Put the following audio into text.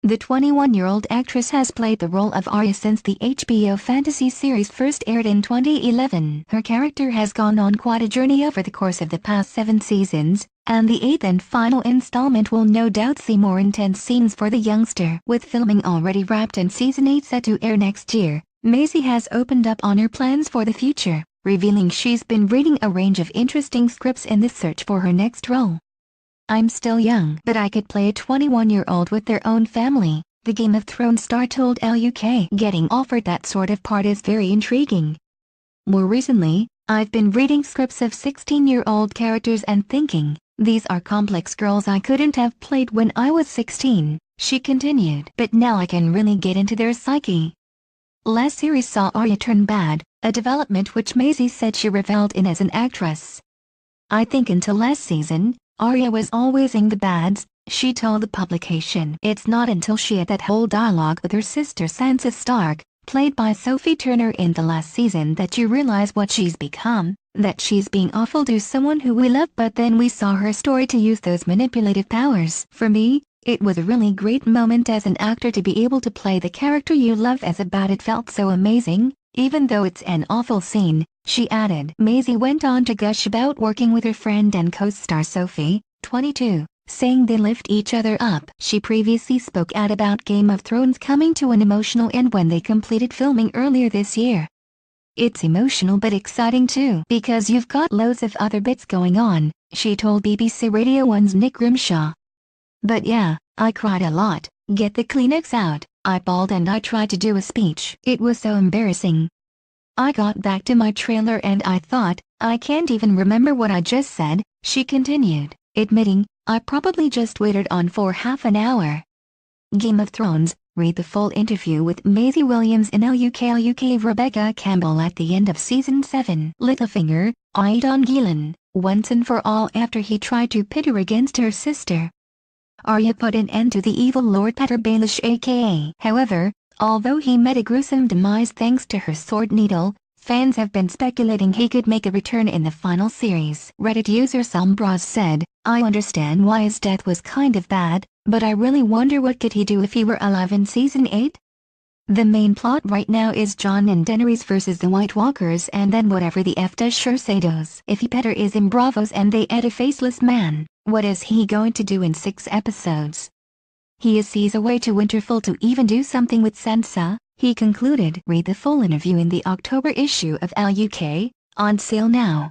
The 21-year-old actress has played the role of Arya since the HBO fantasy series first aired in 2011. Her character has gone on quite a journey over the course of the past 7 seasons, and the 8th and final installment will no doubt see more intense scenes for the youngster. With filming already wrapped and Season 8 set to air next year, Maisie has opened up on her plans for the future, revealing she's been reading a range of interesting scripts in the search for her next role. "I'm still young, but I could play a 21-year-old with their own family," the Game of Thrones star told UK. "Getting offered that sort of part is very intriguing. More recently, I've been reading scripts of 16-year-old characters and thinking, these are complex girls I couldn't have played when I was 16, she continued. "But now I can really get into their psyche." Last series saw Arya turn bad, a development which Maisie said she reveled in as an actress. "I think until last season, Arya was always in the bads," she told the publication. "It's not until she had that whole dialogue with her sister Sansa Stark, played by Sophie Turner in the last season, that you realize what she's become, that she's being awful to someone who we love, but then we saw her story to use those manipulative powers. For me, it was a really great moment as an actor to be able to play the character you love as a bad. It felt so amazing, even though it's an awful scene," she added. Maisie went on to gush about working with her friend and co-star Sophie, 22, saying they lift each other up. She previously spoke out about Game of Thrones coming to an emotional end when they completed filming earlier this year. "It's emotional but exciting too, because you've got loads of other bits going on," she told BBC Radio 1's Nick Grimshaw. "But yeah, I cried a lot, get the Kleenex out, I bawled and I tried to do a speech. It was so embarrassing. I got back to my trailer and I thought, I can't even remember what I just said," she continued, admitting, "I probably just waited on for half an hour." Game of Thrones. Read the full interview with Maisie Williams in UK Rebecca Campbell at the end of Season 7. Littlefinger, eyed on Gillen, once and for all after he tried to pit her against her sister. Arya put an end to the evil Lord Petyr Baelish aka. However, although he met a gruesome demise thanks to her sword needle, fans have been speculating he could make a return in the final series. Reddit user Sombras said, "I understand why his death was kind of bad, but I really wonder what could he do if he were alive in Season 8? The main plot right now is Jon and Daenerys versus the White Walkers, and then whatever the F does sure say does. If Petyr is in Bravos and they add a faceless man, what is he going to do in 6 episodes? He sees a way to Winterfell to even do something with Sansa," he concluded. Read the full interview in the October issue of UK, on sale now.